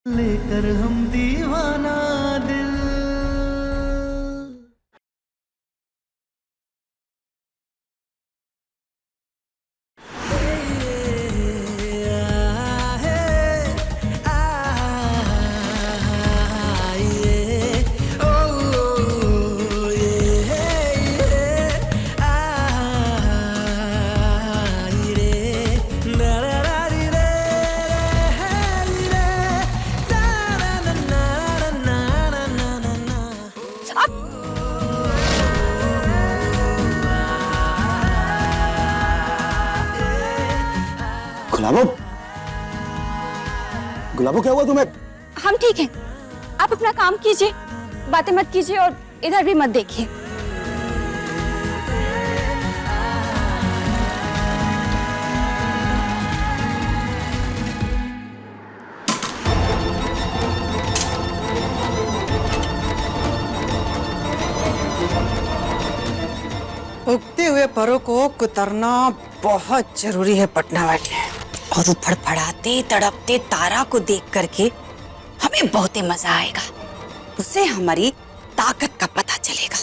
लेकर हम दीवाना दिल। गुलाबो, गुलाबो क्या हुआ तुम्हें? हम ठीक हैं। आप अपना काम कीजिए, बातें मत कीजिए और इधर भी मत देखिए। उगते हुए परों को कुतरना बहुत जरूरी है पटना वाली। और वो फड़फड़ाते तड़पते तारा को देख करके हमें बहुत ही मजा आएगा। उसे हमारी ताकत का पता चलेगा।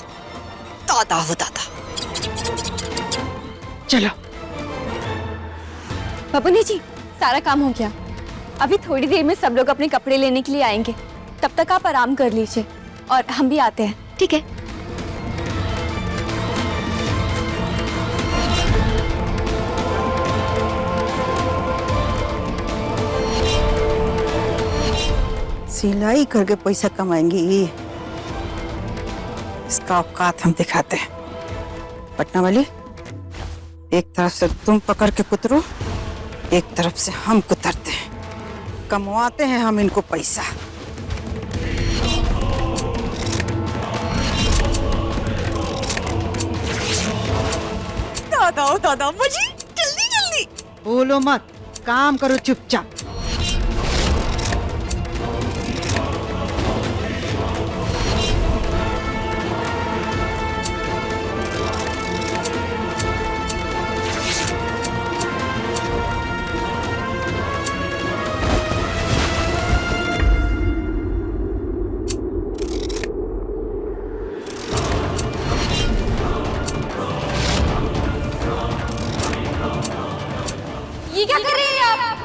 दादा हो दादा। चलो बबुनी जी, सारा काम हो गया। अभी थोड़ी देर में सब लोग अपने कपड़े लेने के लिए आएंगे। तब तक आप आराम कर लीजिए और हम भी आते हैं, ठीक है? सिलाई करके पैसा कमाएंगी, इसका औकात हम दिखाते हैं। पटना वाली, एक तरफ से तुम पकड़ के कुतरो, एक तरफ से हम कुतरते हैं। कमवाते हैं हम इनको पैसा। दादा ओ दादा, मुझे जल्दी जल्दी। बोलो मत, काम करो चुपचाप। ये क्या कर रही हैं आप?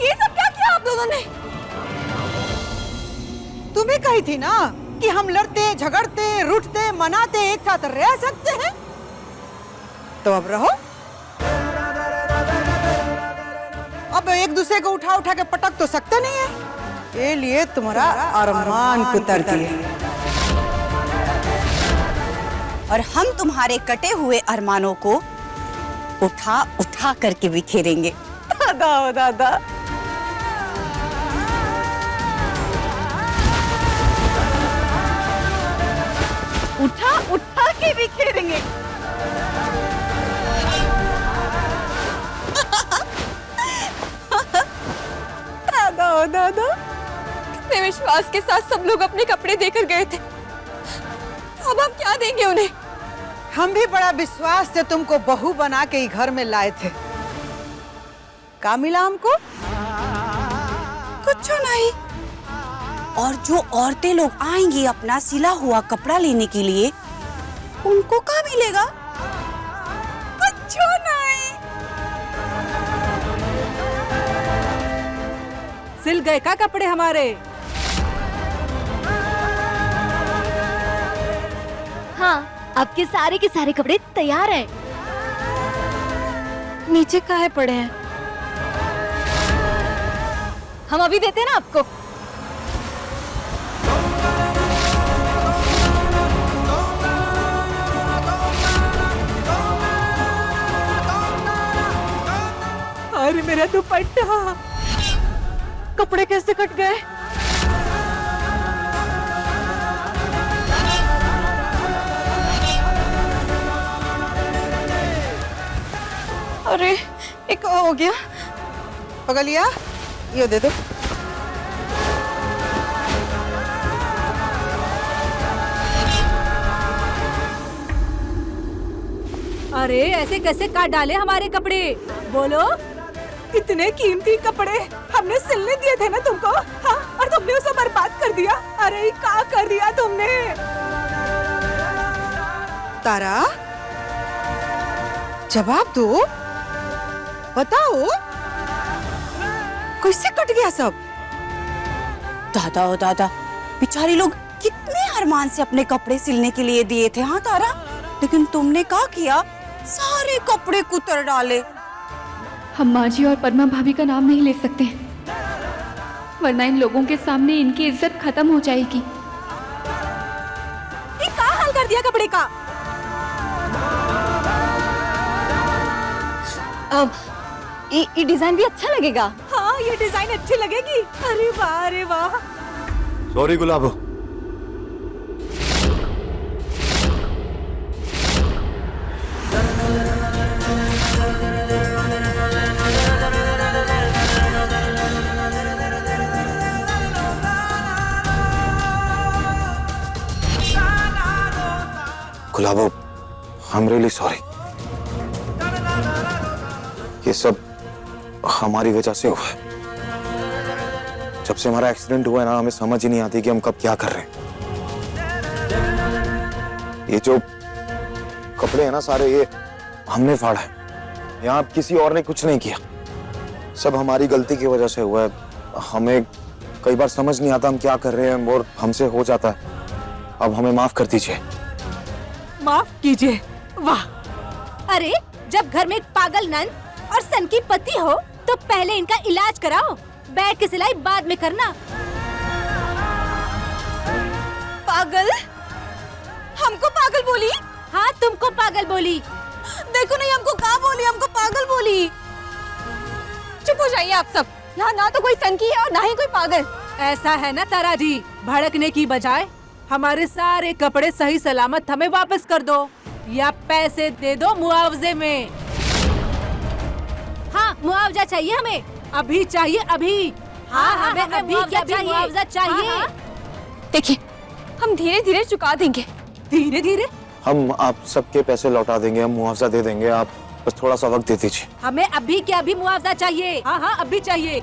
ये सब क्या किया आप दोनों ने? तुम्हें कही थी ना कि हम लड़ते झगड़ते रूठते मनाते एक साथ रह सकते हैं, तो अब रहो। अब एक दूसरे को उठा उठा के पटक तो सकते नहीं है। ये लिए तुम्हारा अरमान कुतर दिए और हम तुम्हारे कटे हुए अरमानों को उठा उठा करके बिखेरेंगे। दादा ओ दादा। उठा उठा के बिखेरेंगे। दादा ओ दादा। कितने विश्वास के साथ सब लोग अपने कपड़े देकर गए थे। अब हम क्या देंगे उन्हें? हम भी बड़ा विश्वास से तुमको बहू बना के ही घर में लाए थे। का मिला हमको? कुछ नहीं। और जो औरतें लोग आएंगी अपना सिला हुआ कपड़ा लेने के लिए, उनको क्या मिलेगा? कुछ नहीं। सिल गए का कपड़े हमारे? हाँ, आपके सारे के सारे कपड़े तैयार हैं। नीचे काहे पड़े हैं? हम अभी देते हैं ना आपको। अरे मेरा दुपट्टा, कपड़े कैसे कट गए? अरे एक हो गया। पगलिया ये दे दो। अरे ऐसे कैसे काट डाले हमारे कपड़े? बोलो, इतने कीमती कपड़े हमने सिलने दिए थे ना तुमको, हाँ? और तुमने उसे बर्बाद कर दिया। अरे क्या कर दिया तुमने? तारा जवाब दो, बताओ कैसे कट गया सब? दादा ओ दादा, बेचारी लोग कितने अरमान से अपने कपड़े सिलने के लिए दिए थे। हाँ तारा, लेकिन तुमने क्या किया? सारे कपड़े कुतर डाले। हम माँ जी और पद्मा भाभी का नाम नहीं ले सकते, वरना इन लोगों के सामने इनकी इज्जत खत्म हो जाएगी। ये क्या हाल कर दिया कपड़े का? अब ये डिजाइन भी अच्छा लगेगा। हाँ, ये डिजाइन अच्छी लगेगी। अरे वाह, अरे वाह। Sorry Gulabo. Gulabo, I am really sorry. ये सब हमारी वजह से हुआ है। जब से हमारा एक्सीडेंट हुआ है ना, हमें समझ ही नहीं आती कि हम कब क्या कर रहे हैं। ये जो कपड़े हैं ना सारे, ये हमने फाड़ा है। यहाँ किसी और ने कुछ नहीं किया, सब हमारी गलती की वजह से हुआ है। हमें कई बार समझ नहीं आता हम क्या कर रहे हैं और हमसे हो जाता है। अब हमें माफ कर दीजिए। माफ कीजिए? वाह। अरे जब घर में एक पागल नंद और सन की पति हो तो पहले इनका इलाज कराओ, बैठ के सिलाई बाद में करना। पागल? हमको पागल बोली? हाँ, तुमको पागल बोली। देखो नहीं, हमको क्या बोली? हमको पागल बोली। चुप हो जाइए आप सब। यहाँ ना तो कोई सनकी है और ना ही कोई पागल। ऐसा है ना तारा जी, भड़कने की बजाय हमारे सारे कपड़े सही सलामत हमें वापस कर दो या पैसे दे दो मुआवजे में। हाँ, मुआवजा चाहिए हमें, अभी चाहिए, अभी। हाँ, हमें अभी क्या चाहिए? मुआवजा चाहिए। देखिए, हम धीरे धीरे चुका देंगे। धीरे धीरे? हम आप सबके पैसे लौटा देंगे, हम मुआवजा दे देंगे। आप बस थोड़ा सा वक्त दे दीजिए। हमें अभी क्या अभी मुआवजा चाहिए। हाँ हाँ, अभी चाहिए।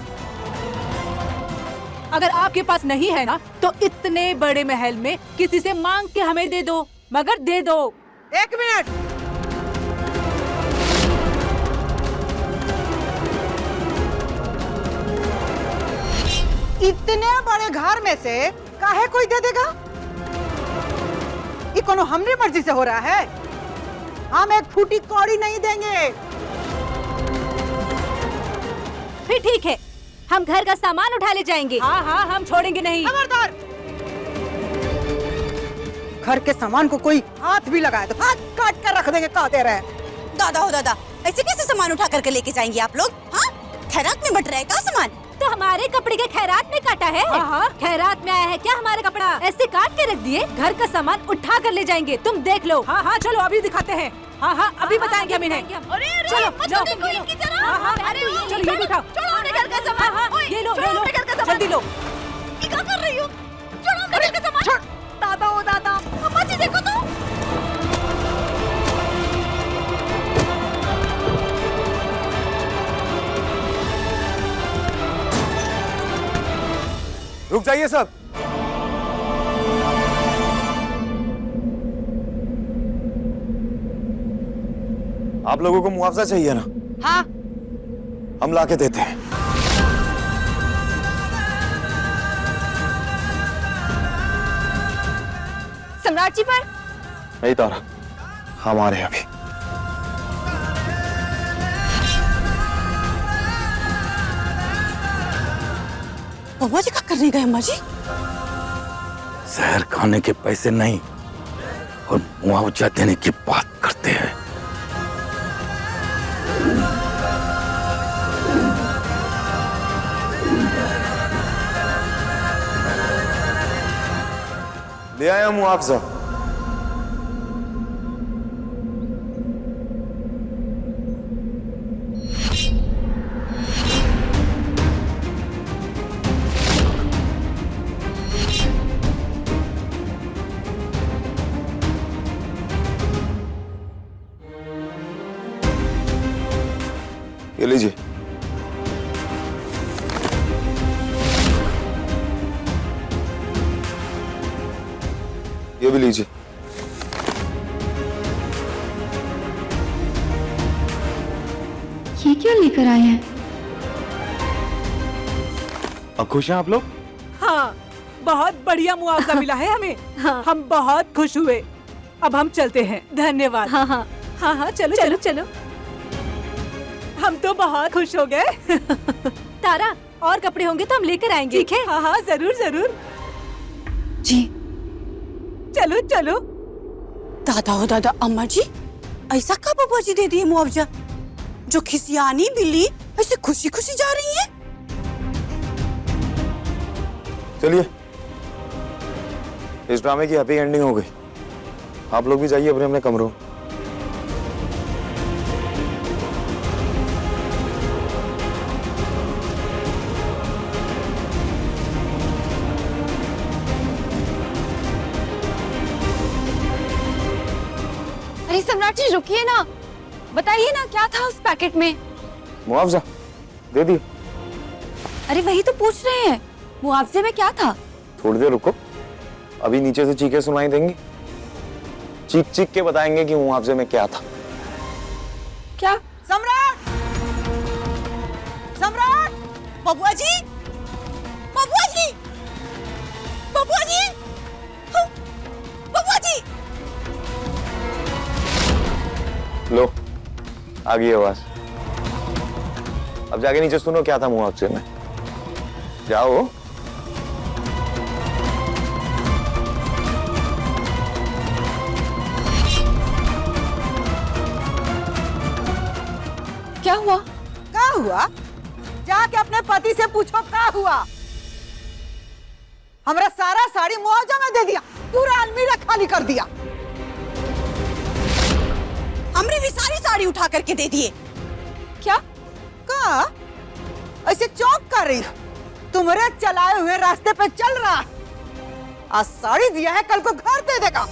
अगर आपके पास नहीं है ना, तो इतने बड़े महल में किसी से मांग के हमें दे दो, मगर दे दो। एक मिनट, इतने बड़े घर में से काहे कोई दे देगा? ये कोनो हमरी मर्जी से हो रहा है? हम एक फूटी कौड़ी नहीं देंगे। फिर ठीक है, हम घर का सामान उठा ले जाएंगे। हाँ हाँ, हम छोड़ेंगे नहीं। खबरदार, घर के सामान को कोई हाथ भी लगाए तो हाथ काट कर रख देंगे। कहा दे रहे हैं? दादा हो दादा, ऐसे कैसे सामान उठा करके लेके जाएंगे आप लोग? हाँ, खैरात में बट रहा है क्या सामान? तो हमारे कपड़े के खैरात में काटा है? हाँ, खैरात में आया है क्या हमारा कपड़ा? ऐसे काट के रख दिए? घर का सामान उठा कर ले जाएंगे, तुम देख लो। हाँ हाँ, चलो अभी दिखाते हैं। हाँ हाँ, अभी बताएंगे हम इन्हें। चलो लो, हाँ हाँ, चलो ये उठाओ। घर का सामान, ये लो, ले लो, जल्दी लो। क्या कर रही हो? छोड़ो मेरे घर का सामान। दादा ओ दादा, अम्मा जी देखो तो। रुक जाइए सब। आप लोगों को मुआवजा चाहिए ना? हाँ, हम लाके देते हैं। सम्राट जी पर नहीं तारा, हम आ रहे हैं अभी। अम्मा जी क्या कर रही गए? अम्मा जी जहर खाने के पैसे नहीं और मुआवजा देने की बात करते हैं। ले आया मुआवजा। ये लीजिए। ये भी लीजिए। ये क्या लेकर आए हैं? अब खुश हैं आप लोग? हाँ, बहुत बढ़िया मुआवजा मिला है हमें। हाँ। हम बहुत खुश हुए। अब हम चलते हैं। धन्यवाद। हाँ हाँ हाँ हाँ, चलो चलो चलो। हम तो बहुत खुश हो गए। तारा, और कपड़े होंगे तो हम लेकर आएंगे। ठीक है? हाँ हाँ, जरूर जरूर। जी। चलो चलो। दादा हो दादा, अम्मा जी ऐसा का पापा जी दे दिए मुआवजा? जो खिसियानी बिल्ली ऐसे खुशी खुशी जा रही है। चलिए, इस ड्रामे की हैप्पी एंडिंग हो गई। आप लोग भी जाइए अपने अपने कमरों। अरे सम्राट जी रुकिए ना, बताइए ना क्या था उस पैकेट में? मुआवजा दे दिए। अरे वही तो पूछ रहे हैं, मुआवजे में क्या था? थोड़ी देर रुको, अभी नीचे से चीखें सुनाई देंगी। चीख चीख के बताएंगे कि मुआवजे में क्या था। क्या? सम्राट! सम्राट! बबुआ जी, बबुआ जी, बबुआ जी, हाँ, बबुआ जी। लो, आ गई आवाज। अब जाके नीचे सुनो क्या था मुआवजे में। जाओ। क्या हुआ? क्या हुआ? जाके अपने पति से पूछो क्या हुआ। हमारा सारा साड़ी मुआवजा में दे दिया, पूरा अलमीरा खाली कर दिया। हमने भी सारी साड़ी उठा करके दे दिए। क्या? का? ऐसे चौंक कर रही हो? तुम्हारे चलाए हुए रास्ते पे चल रहा है। आज साड़ी दिया है, कल को घर दे देगा।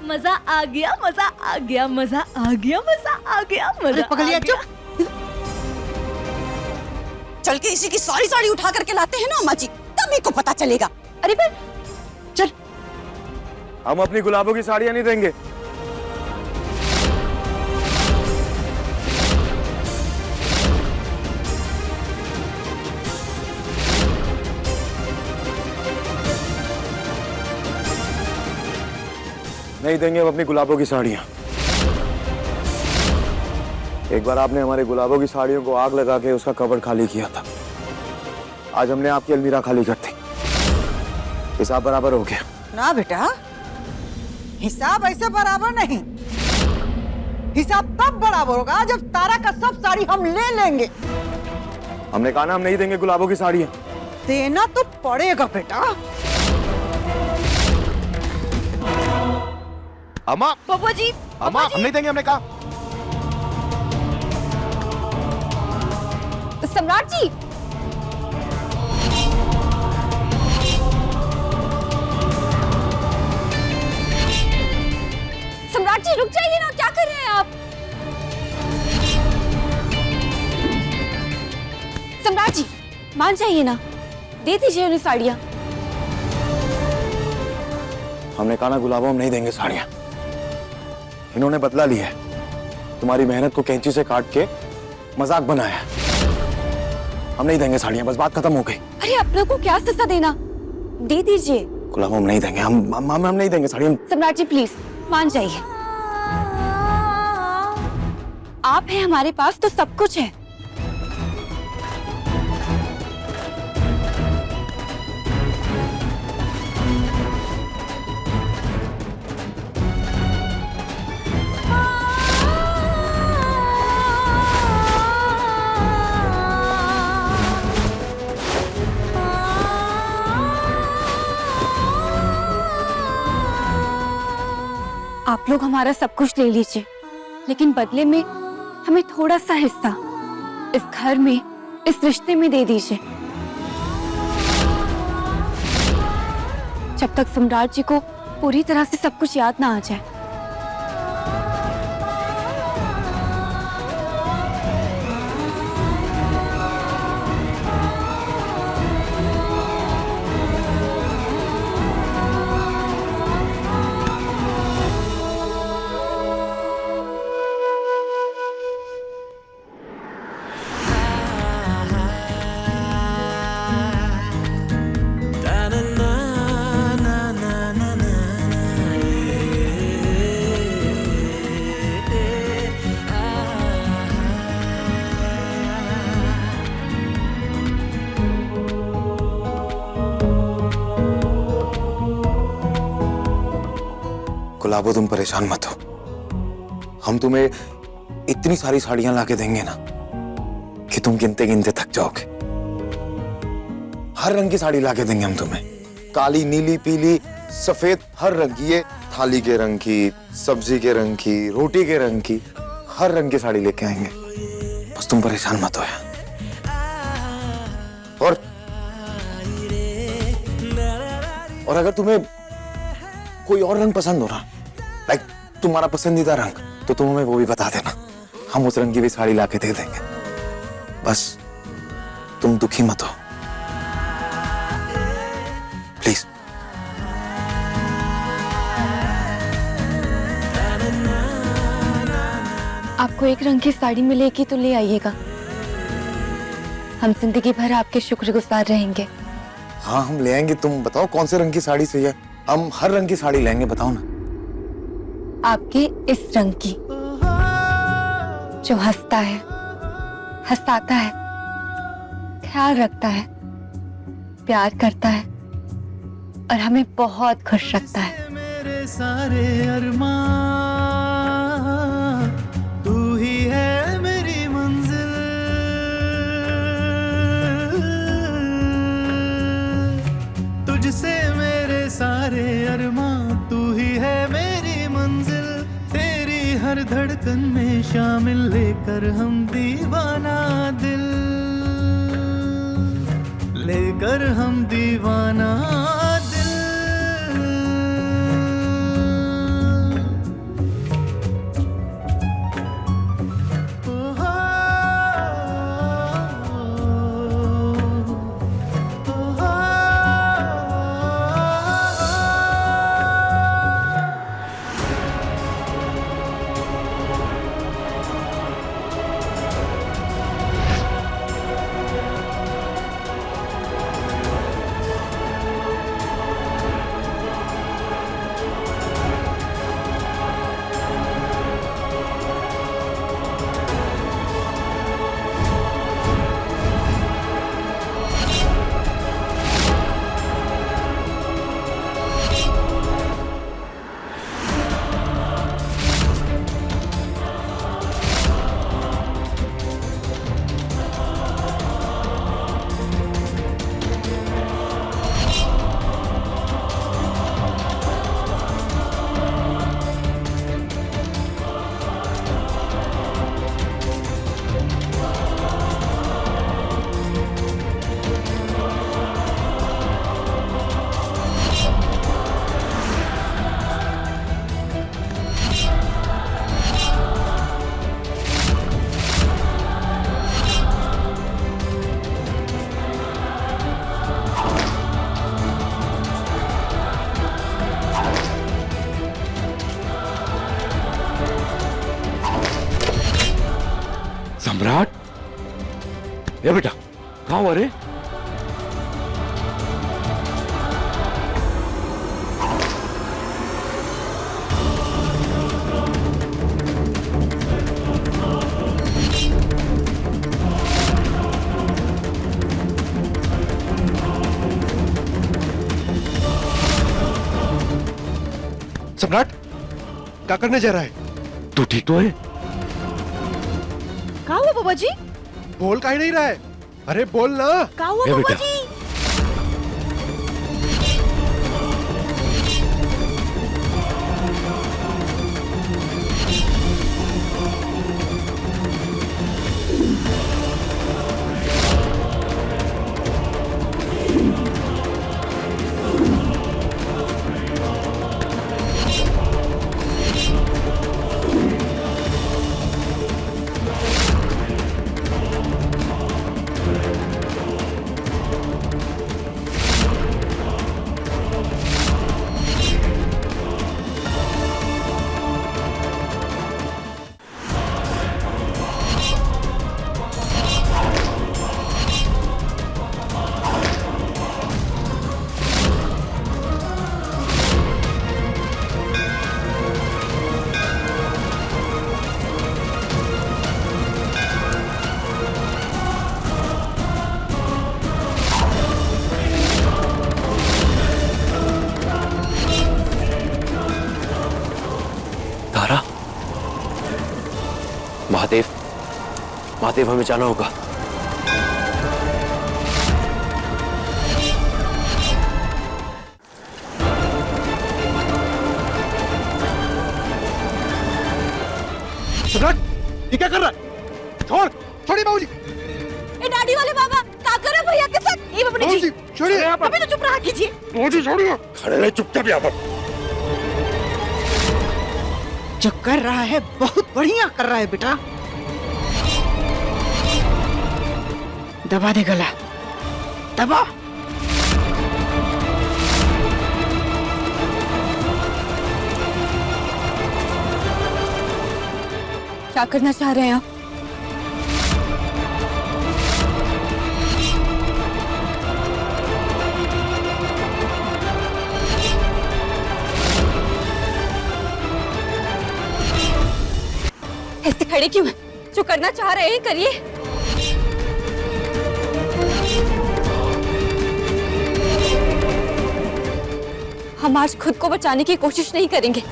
मजा आ गया, मजा आ गया, मजा आ गया, मजा आ गया, मजा आ पगलिया गया। चुप। चल के इसी की सारी साड़ी उठा करके लाते हैं ना अम्मा जी, तब मेरे को पता चलेगा। अरे पर चल। हम अपनी गुलाबों की साड़ियां नहीं देंगे। नहीं देंगे हम अपनी गुलाबों की साड़ियां। एक बार आपने हमारे गुलाबों की साड़ियों को आग लगा के उसका कबर्ड खाली किया था। आज हमने आपकी अलमीरा खाली कर दी। हिसाब बराबर हो गया ना बेटा, हिसाब ऐसे बराबर नहीं। हिसाब तब बराबर होगा जब तारा का सब साड़ी हम ले लेंगे। हमने कहा ना हम नहीं देंगे गुलाबों की साड़ियां। देना तो पड़ेगा बेटा। अम्मा, बबुआ जी, अम्मा, हम नहीं देंगे, हमने कहा। सम्राट जी, सम्राट जी रुक जाइए ना, क्या कर रहे हैं आप? सम्राट जी मान जाइए ना, दे दीजिए उन्हें साड़ियां। हमने कहा ना गुलाबों हम नहीं देंगे साड़ियां। इन्होंने बदला लिया है। तुम्हारी मेहनत को कैंची से काट के मजाक बनाया। हम नहीं देंगे साड़ियां, बस बात खत्म हो गई। अरे अपनों को क्या सजा देना, दे दीजिए। गुलाबों हम नहीं देंगे, हम नहीं देंगे साड़ियां। सम्राट जी प्लीज मान जाइए। आप हैं हमारे पास तो सब कुछ है। आप लोग हमारा सब कुछ ले लीजिए, लेकिन बदले में हमें थोड़ा सा हिस्सा इस घर में, इस रिश्ते में दे दीजिए। जब तक सम्राट जी को पूरी तरह से सब कुछ याद ना आ जाए। गुलाबो तुम परेशान मत हो। हम तुम्हें इतनी सारी साड़ियां लाके देंगे ना कि तुम गिनते गिनते थक जाओगे। हर रंग की साड़ी लाके देंगे हम तुम्हें, काली, नीली, पीली, सफेद, हर रंग की। ये थाली के रंग की, सब्जी के रंग की, रोटी के रंग की, हर रंग की साड़ी लेके आएंगे। बस तुम परेशान मत हो यार। और अगर तुम्हें कोई और रंग पसंद हो ना, लाइक तुम्हारा पसंदीदा रंग, तो तुम हमें वो भी बता देना, हम उस रंग की भी साड़ी लाके दे देंगे। बस तुम दुखी मत हो प्लीज। आपको एक रंग की साड़ी मिलेगी तो ले आइएगा, हम जिंदगी भर आपके शुक्रगुजार रहेंगे। हाँ हम ले आएंगे। तुम बताओ कौन से रंग की साड़ी चाहिए, हम हर रंग की साड़ी लेंगे। बताओ ना। आपके इस रंग की, जो हंसता है, हंसाता है, ख्याल रखता है, प्यार करता है और हमें बहुत खुश रखता है। मेरे सारे अरमान, तू ही है मेरी मंजिल, तुझसे मेरे सारे अरमान, तू ही है मेरी मंजिल, तेरी हर धड़कन में शामिल, लेकर हम दीवाना दिल, लेकर हम दीवाना दिल। सम्राट, ये बेटा कहाँ हुआ रे? सम्राट, क्या करने जा रहा है? तू ठीक तो है? क्या हुआ बाबा जी? बोल काहे नहीं रहा है? अरे बोल ना। क्या हुआ ए बाबा बेटा। जी? महादेव, हमें जाना होगा। सम्राट, ये क्या कर रहा है? छोड़, छोड़िए बाबूजी। ए दाढ़ी वाले बाबा, क्या कर रहे हो भैया के साथ? ये बाबूजी जी, छोड़िए। अभी तो चुप रहा कीजिए। बाबूजी छोड़िए। खड़े रहे चुपचाप यहाँ पर। जो कर रहा है बहुत बढ़िया कर रहा है बेटा। दबा दे गला, दबा। क्या करना चाह रहे हैं आप? ऐसे खड़े क्यों हैं? जो करना चाह रहे हैं करिए। हम आज खुद को बचाने की कोशिश नहीं करेंगे।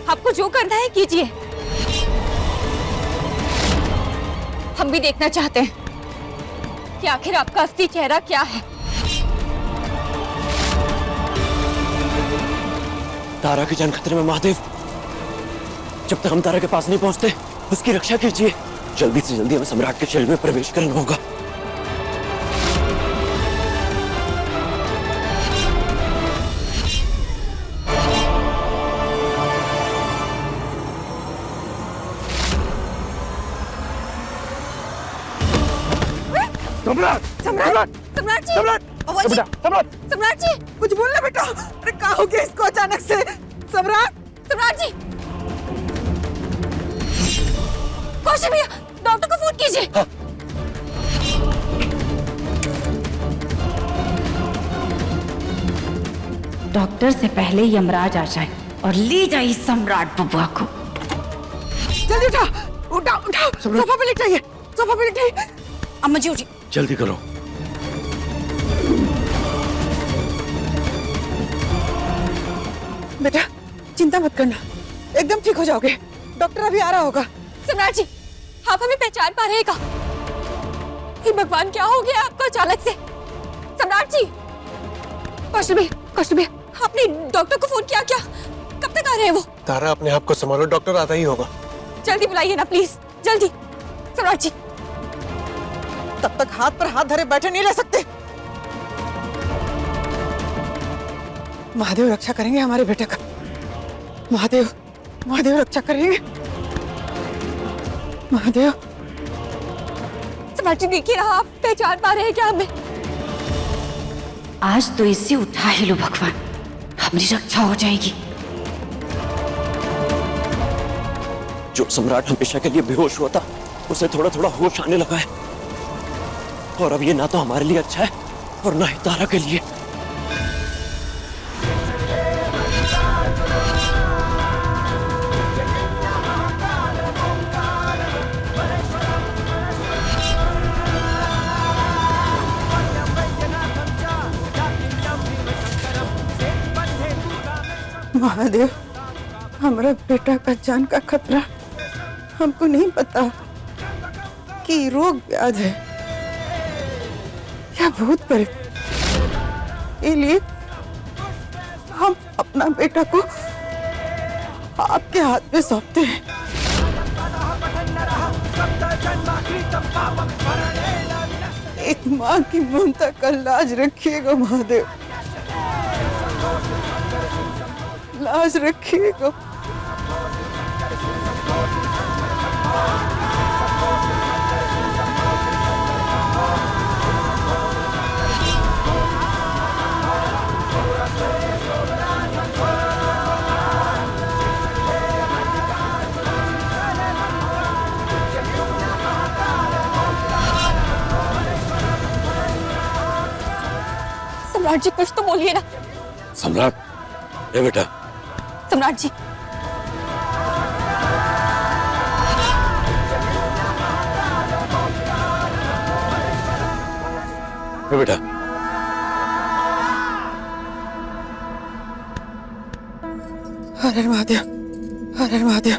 आपको जो करना है कीजिए। हम भी देखना चाहते हैं कि आखिर आपका असली चेहरा क्या है। तारा की जान खतरे में महादेव। जब तक हम तारा के पास नहीं पहुंचते, उसकी रक्षा कीजिए। जल्दी से जल्दी हमें सम्राट के शरीर में प्रवेश करना होगा। सम्राट, सम्राट, सम्राट जी, सम्राट, बाबूजी, सम्राट, सम्राट जी, कुछ बोलना बेटा। अरे क्या हो गया इसको अचानक से? सम्राट, सम्राट जी। कौशल भैया, डॉक्टर को फोन कीजिए। डॉक्टर से पहले यमराज आ जाए और ले जाए सम्राट बबुआ को। जल्दी उठा, उठा, उठा। सोफा पे लेटाइए, सोफा पे लेटाइए। अम्मा जी उठिए। जल्दी करो। बेटा चिंता मत करना, एकदम ठीक हो जाओगे। डॉक्टर अभी आ रहा होगा। सम्राट जी, आप हमें पहचान पा रहे हैं क्या? हे भगवान, क्या हो गया आपको अचानक से? सम्राट जी, कौशल भैया, आपने डॉक्टर को फोन किया क्या? कब तक आ रहे हैं वो? तारा अपने आप को संभालो, डॉक्टर आता ही होगा। जल्दी बुलाइए ना प्लीज, जल्दी। सम्राट जी, तब तक हाथ पर हाथ धरे बैठे नहीं रह सकते। महादेव रक्षा करेंगे हमारे बेटे का। महादेव, महादेव रक्षा करेंगे। महादेव। सम्राट जी देखिए ना, आप पहचान पा रहे हैं क्या हमें? आज तो इसे उठा ही लो भगवान, हमारी रक्षा हो जाएगी। जो सम्राट हमेशा के लिए बेहोश हुआ था, उसे थोड़ा थोड़ा होश आने लगा है। और अब ये ना तो हमारे लिए अच्छा है और ना ही तारा के लिए। महादेव, हमारा बेटा का जान का खतरा। हमको नहीं पता कि रोग व्याध है या भूत प्रेत। इसलिए हम अपना बेटा को आपके हाथ में सौंपते हैं। एक माँ की ममता का लाज रखिएगा महादेव, लाज रखिएगा। सम्राट जी कुछ तो बोलिए ना। सम्राट, ये बेटा। सम्राट जी, ये बेटा। हर हर महादेव, हर हर महादेव,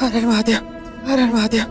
हर हर महादेव, हर हर महादेव।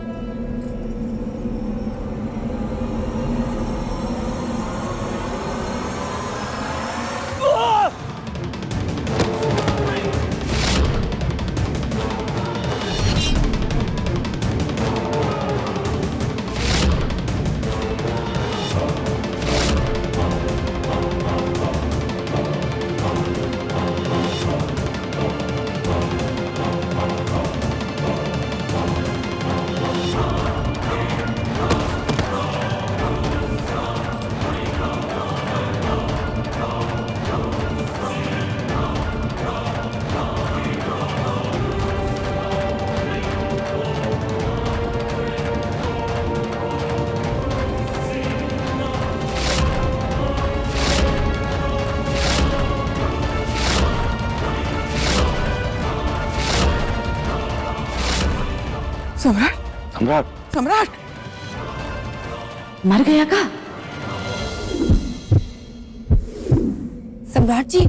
सम्राट, सम्राट, सम्राट मर गया का? सम्राट जी,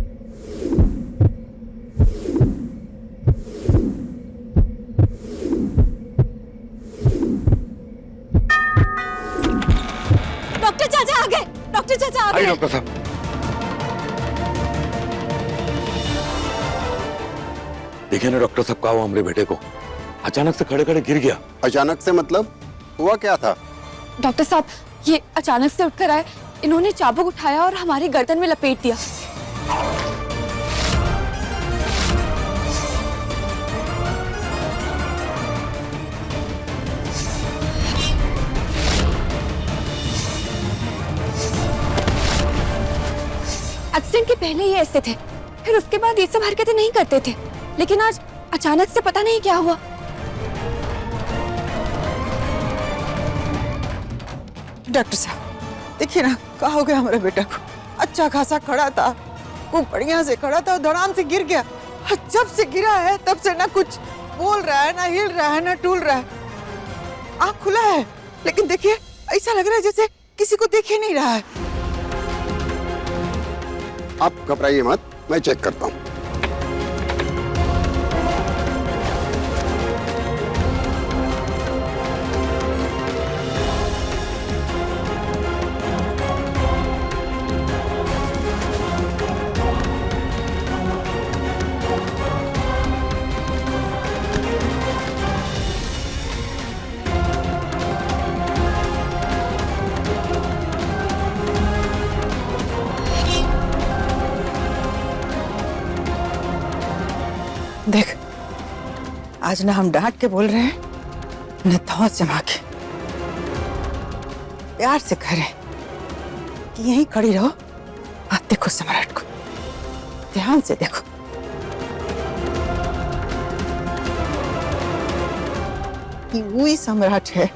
डॉक्टर चाचा आ गए, डॉक्टर चाचा आ आई गए। डॉक्टर साहब। देखिए ना डॉक्टर साहब, क्या हुआ हमारे बेटे को? अचानक से खड़े खड़े गिर गया। अचानक से मतलब हुआ क्या था? डॉक्टर साहब, ये अचानक से उठकर आए, इन्होंने चाबुक उठाया और हमारी गर्दन में लपेट दिया। एक्सीडेंट के पहले ये ऐसे थे, फिर उसके बाद ये सब हरकतें नहीं करते थे, लेकिन आज अचानक से पता नहीं क्या हुआ। डॉक्टर साहब देखिए ना, क्या हो गया हमारे बेटा को? अच्छा खासा खड़ा था, खूब बढ़िया से खड़ा था, धड़ाम से गिर गया। जब से गिरा है तब से ना कुछ बोल रहा है, ना हिल रहा है, ना टूल रहा है। आँख खुला है, लेकिन देखिए ऐसा लग रहा है जैसे किसी को देख ही नहीं रहा है। आप घबराइए मत, मैं चेक करता हूँ। देख, आज ना हम डांट के बोल रहे हैं, न धौंस जमा के। प्यार से कह रहे हैं कि यहीं खड़ी रहो। आप देखो सम्राट को, ध्यान से देखो। ये वही सम्राट है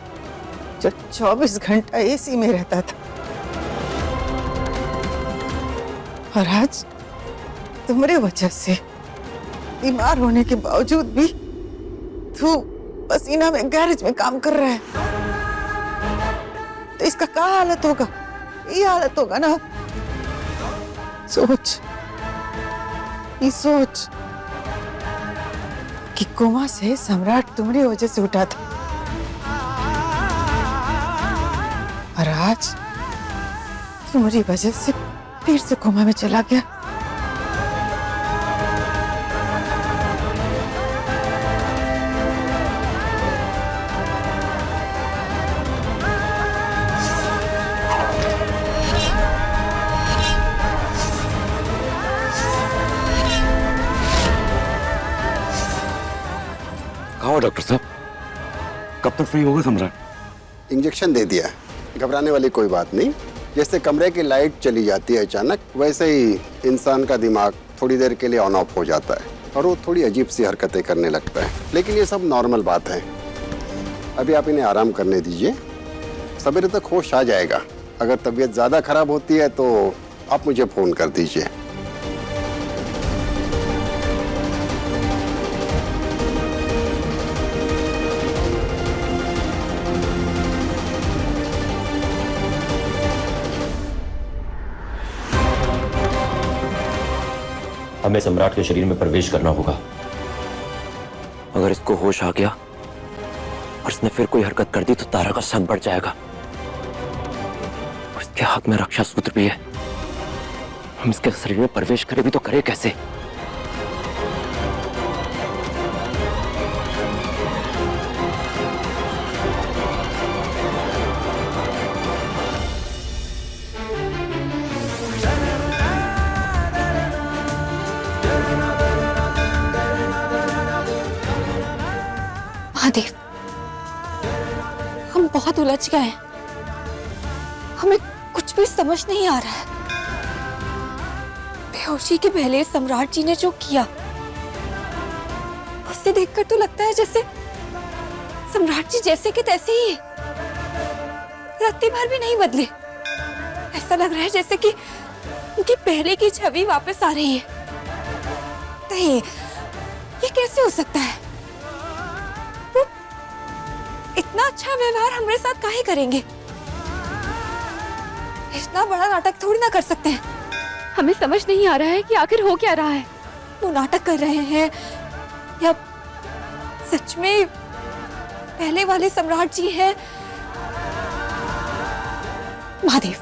जो 24 घंटा एसी में रहता था, और आज तुम्हारे वजह से बीमार होने के बावजूद भी तू पसीना में गैरेज में काम कर रहा है। तो इसका क्या हालत होगा? ये हालत होगा ना। सोच, ये सोच कि कोमा से सम्राट तुम्हारी वजह से उठा था, और आज तुम्हारी वजह से फिर से कोमा में चला गया। कहाँ हो डॉक्टर साहब? कब तक फ्री होगा सम्राट? इंजेक्शन दे दिया, घबराने वाली कोई बात नहीं। जैसे कमरे की लाइट चली जाती है अचानक, वैसे ही इंसान का दिमाग थोड़ी देर के लिए ऑन ऑफ हो जाता है और वो थोड़ी अजीब सी हरकतें करने लगता है, लेकिन ये सब नॉर्मल बात है। अभी आप इन्हें आराम करने दीजिए, सवेरे तक होश आ जाएगा। अगर तबीयत ज़्यादा खराब होती है तो आप मुझे फ़ोन कर दीजिए। हमें सम्राट के शरीर में प्रवेश करना होगा। अगर इसको होश आ गया और इसने फिर कोई हरकत कर दी तो तारा का शक बढ़ जाएगा। इसके हाथ में रक्षा सूत्र भी है। हम इसके शरीर में प्रवेश करें भी तो करें कैसे? महादेव, हम बहुत उलझ गए हैं, हमें कुछ भी समझ नहीं आ रहा है। बेहोशी के पहले सम्राट जी ने जो किया, उसे देखकर तो लगता है जैसे सम्राट जी जैसे के तैसे ही है, रत्ती भर भी नहीं बदले। ऐसा लग रहा है जैसे कि उनकी पहले की छवि वापस आ रही है। नहीं, ये कैसे हो सकता है? अच्छा व्यवहार हमारे साथ काहे करेंगे? इतना बड़ा नाटक थोड़ी ना कर सकते हैं। हमें समझ नहीं आ रहा है कि आखिर हो क्या रहा है। वो नाटक कर रहे हैं या सच में पहले वाले सम्राट जी हैं? महादेव,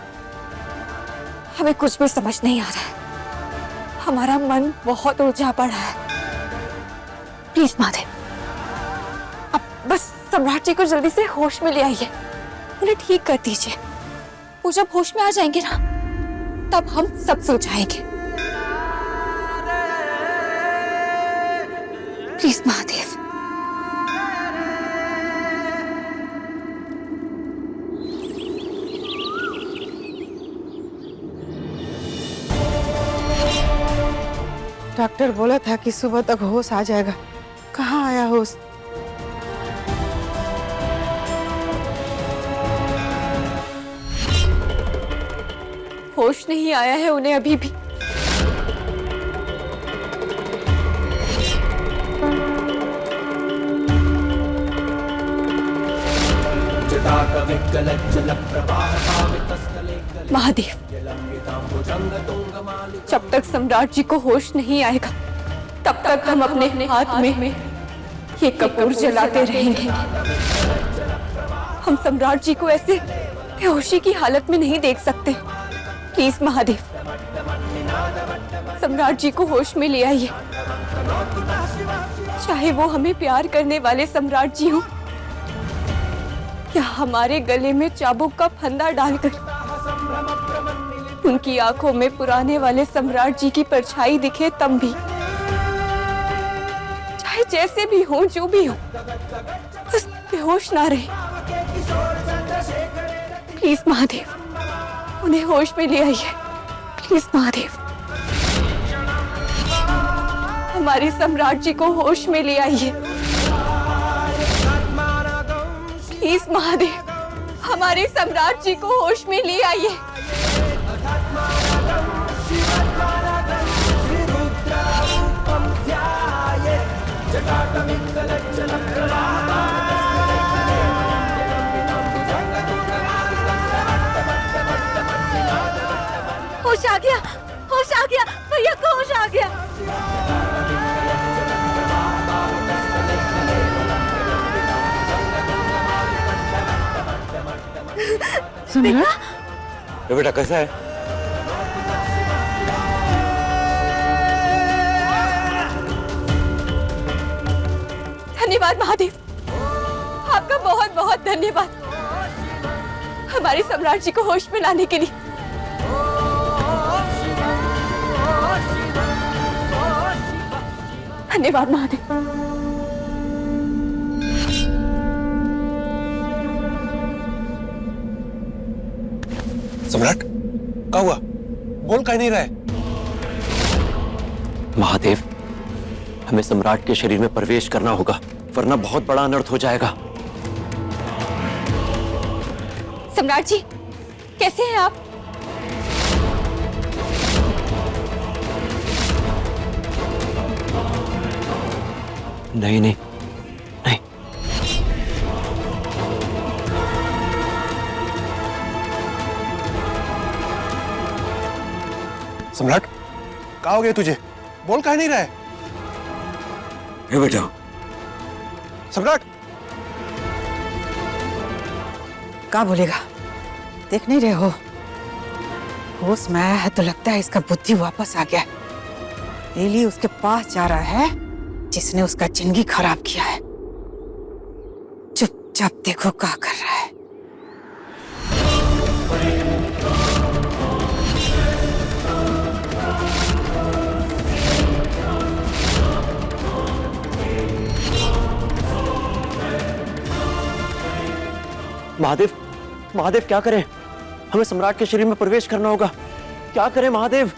हमें कुछ भी समझ नहीं आ रहा है। हमारा मन बहुत उलझा पड़ा है। प्लीज महादेव, अब बस सम्राट जी को जल्दी से होश में ले आइए, उन्हें ठीक कर दीजिए। वो जब होश में आ जाएंगे ना, तब हम सब सुलझाएंगे। प्लीज महादेव। डॉक्टर बोला था कि सुबह तक होश आ जाएगा। कहाँ आया होश? होश नहीं आया है उन्हें अभी भी। महादेव, जब तक सम्राट जी को होश नहीं आएगा, तब तक हम अपने हाथ में ये कपूर जलाते रहेंगे। हम सम्राट जी को ऐसे बेहोशी की हालत में नहीं देख सकते। प्लीज महादेव, सम्राट जी को होश में ले आइए। चाहे वो हमें प्यार करने वाले सम्राट जी हो या हमारे गले में चाबुक का फंदा डालकर उनकी आंखों में पुराने वाले सम्राट जी की परछाई दिखे, तब भी। चाहे जैसे भी हो, जो भी हो, बस बेहोश ना रहे। प्लीज महादेव, उन्हें होश में ले आइए। प्लीज महादेव, हमारे सम्राट जी को होश में ले आइए। प्लीज महादेव, हमारे सम्राट जी को होश में ले आइए। होश आ गया, होश आ गया, भैया को होश आ गया। ये बेटा कैसा है? धन्यवाद महादेव, आपका बहुत बहुत धन्यवाद हमारे सम्राट जी को होश में लाने के लिए। धन्यवाद महादेव। सम्राट, क्या हुआ? बोल कहीं नहीं रहा है। महादेव, हमें सम्राट के शरीर में प्रवेश करना होगा, वरना बहुत बड़ा अनर्थ हो जाएगा। सम्राट जी, कैसे हैं आप? नहीं नहीं नहीं। सम्राट, क्या हो गया तुझे? बोल कहीं नहीं रहा है। ये बेटा, सम्राट, क्या बोलेगा? देख नहीं रहे हो? होश में आया है तो लगता है इसका बुद्धि वापस आ गया। एली उसके पास जा रहा है जिसने उसका जिंदगी खराब किया है। चुपचाप देखो क्या कर रहा है। महादेव, महादेव क्या करें? हमें सम्राट के शरीर में प्रवेश करना होगा। क्या करें महादेव?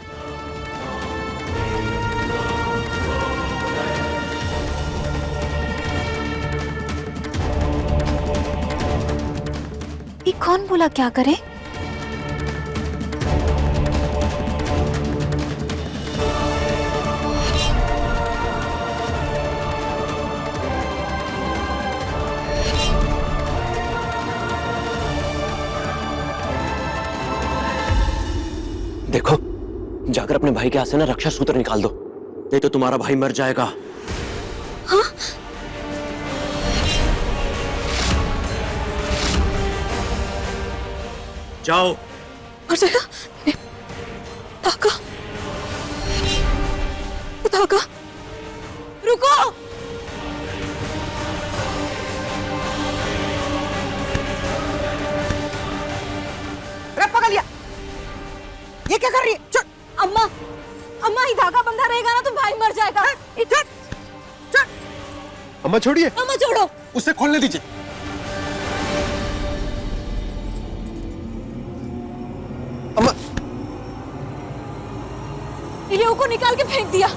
ये कौन बोला क्या करें? जाकर अपने भाई के हाथ से ना रक्षा सूत्र निकाल दो, नहीं तो तुम्हारा भाई मर जाएगा। हाँ? जाओ। मर जाएगा? धागा, धागा, रुको। अरे पकड़ लिया, ये क्या कर रही है? चल अम्मा, अम्मा ये धागा बंधा रहेगा ना तो भाई मर जाएगा। चल चल। अम्मा छोड़िए, अम्मा छोड़ो। उसे खोलने दीजिए। अम्मा, इलियो को निकाल के फेंक दिया।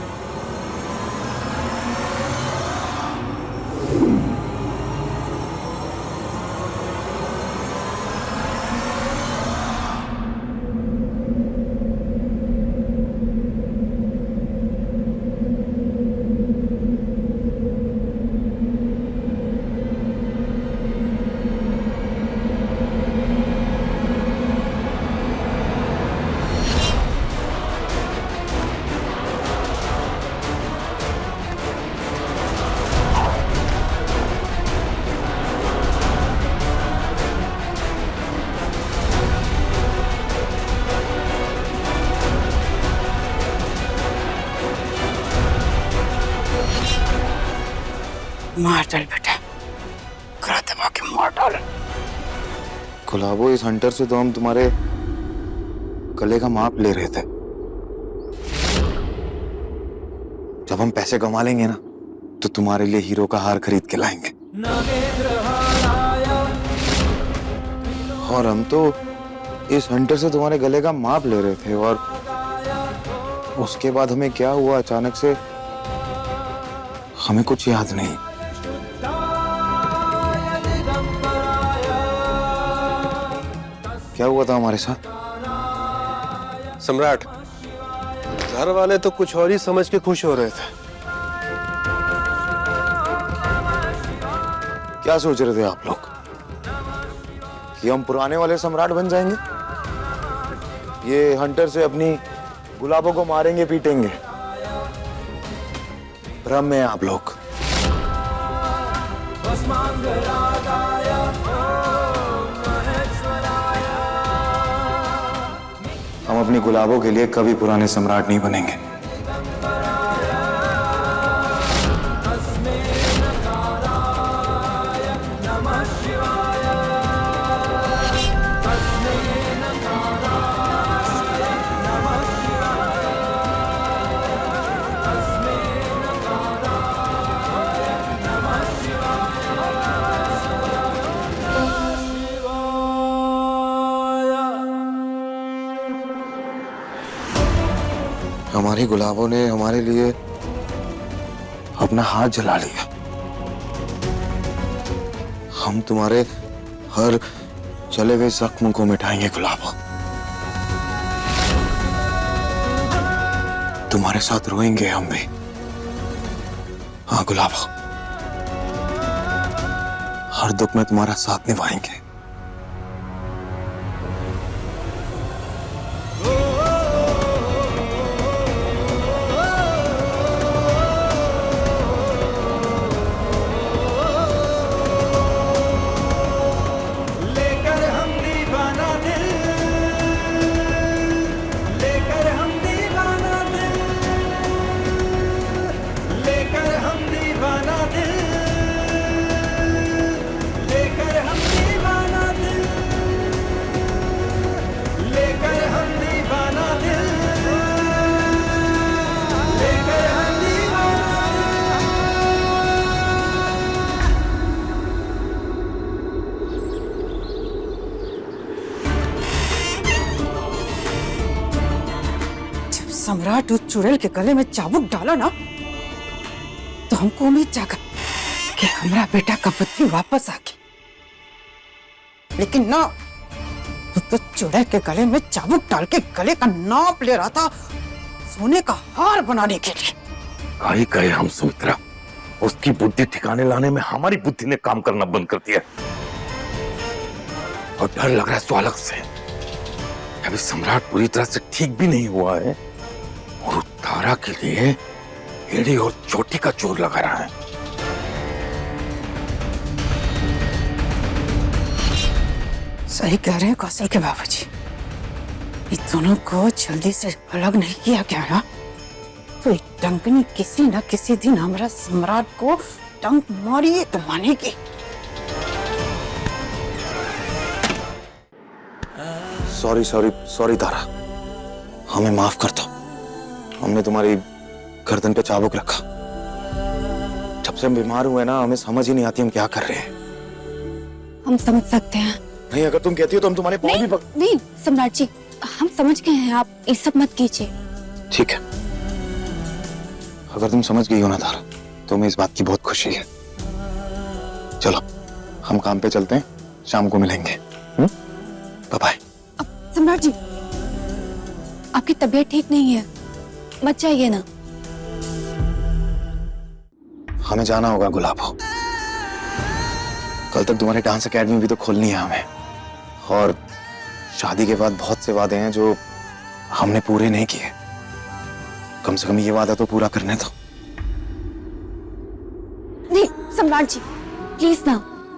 मार डाल बेटा, करा दबा के मार डाल। गुलाबो, इस हंटर से तो हम तुम्हारे गले का माप ले रहे थे। जब हम पैसे कमा लेंगे ना तो तुम्हारे लिए हीरो का हार खरीद के लाएंगे। और हम तो इस हंटर से तुम्हारे गले का माप ले रहे थे, और उसके बाद हमें क्या हुआ अचानक से हमें कुछ याद नहीं। क्या हुआ था हमारे साथ? सम्राट, घर वाले तो कुछ और ही समझ के खुश हो रहे थे। क्या सोच रहे थे आप लोग कि हम पुराने वाले सम्राट बन जाएंगे? ये हंटर से अपनी गुलाबों को मारेंगे पीटेंगे? भ्रम में आप लोग। हम अपनी गुलाबों के लिए कभी पुराने सम्राट नहीं बनेंगे। हमारी गुलाबों ने हमारे लिए अपना हाथ जला लिया। हम तुम्हारे हर चले गए जख्म को मिटाएंगे गुलाबो। तुम्हारे साथ रोएंगे हम भी। हाँ गुलाबो, हर दुख में तुम्हारा साथ निभाएंगे। सम्राट उस चुड़ैल के गले में चाबुक डाला ना तो हमको उम्मीद जागा कि हमारा बेटा का बुद्धि वापस आ गई, लेकिन ना, तो चुड़ैल के गले में चाबुक डाल के गले का नाप ले रहा था सोने का हार बनाने के लिए। आई गए हम सुमित्रा, उसकी बुद्धि ठिकाने लाने में हमारी बुद्धि ने काम करना बंद कर दिया, और डर लग रहा है स्वालक से। अभी सम्राट पूरी तरह से ठीक भी नहीं हुआ है तारा के लिए एड़ी और चोटी का जोर लगा रहा है। सही कह रहे हैं कौशल के बाबूजी। इन दोनों को जल्दी से अलग नहीं किया गया ना तो एक डंकनी किसी न किसी दिन हमारा सम्राट को डंक मारिए तो मानेगी। सॉरी सॉरी सॉरी तारा, हमें माफ कर दो। हमने तुम्हारी गर्दन पे चाबुक रखा। जब से हम बीमार हुए ना, हमें समझ ही नहीं आती हम क्या कर रहे हैं। हम समझ सकते हैं। नहीं, अगर तुम कहती हो तो हम तुम्हारे पाँव भी नहीं सम्राट जी, हम समझ गए हैं, आप ये सब मत कीजिए। ठीक है, अगर तुम समझ गई हो ना तारा, तो हमें इस बात की बहुत खुशी है। चलो हम काम पे चलते हैं, शाम को मिलेंगे। Bye bye. सम्राट जी, आपकी तबीयत ठीक नहीं है, मत जाइए ना। हमें जाना होगा गुलाबो। कल तक तुम्हारी डांस एकेडमी भी तो खोलनी है हमें, और शादी के बाद बहुत से वादे हैं जो हमने पूरे नहीं किए। कम से कम ये वादा तो पूरा करने दो। नहीं सम्राट जी, प्लीज ना,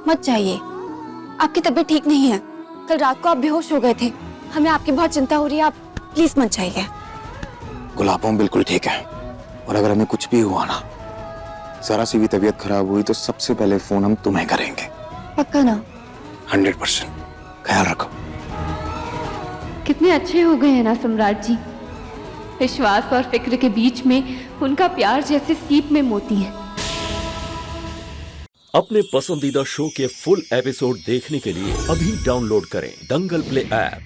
मत जाइए। आपकी तबीयत ठीक नहीं है, कल रात को आप बेहोश हो गए थे, हमें आपकी बहुत चिंता हो रही है, आप प्लीज मत जाइए। गुलाबो बिल्कुल ठीक है, और अगर हमें कुछ भी हुआ ना, जरा सी भी तबीयत खराब हुई तो सबसे पहले फोन हम तुम्हें करेंगे। पक्का ना? 100%। ख्याल रखो। कितने अच्छे हो गए हैं ना सम्राट जी। विश्वास और फिक्र के बीच में उनका प्यार जैसे सीप में मोती है। अपने पसंदीदा शो के फुल एपिसोड देखने के लिए अभी डाउनलोड करें दंगल प्ले ऐप।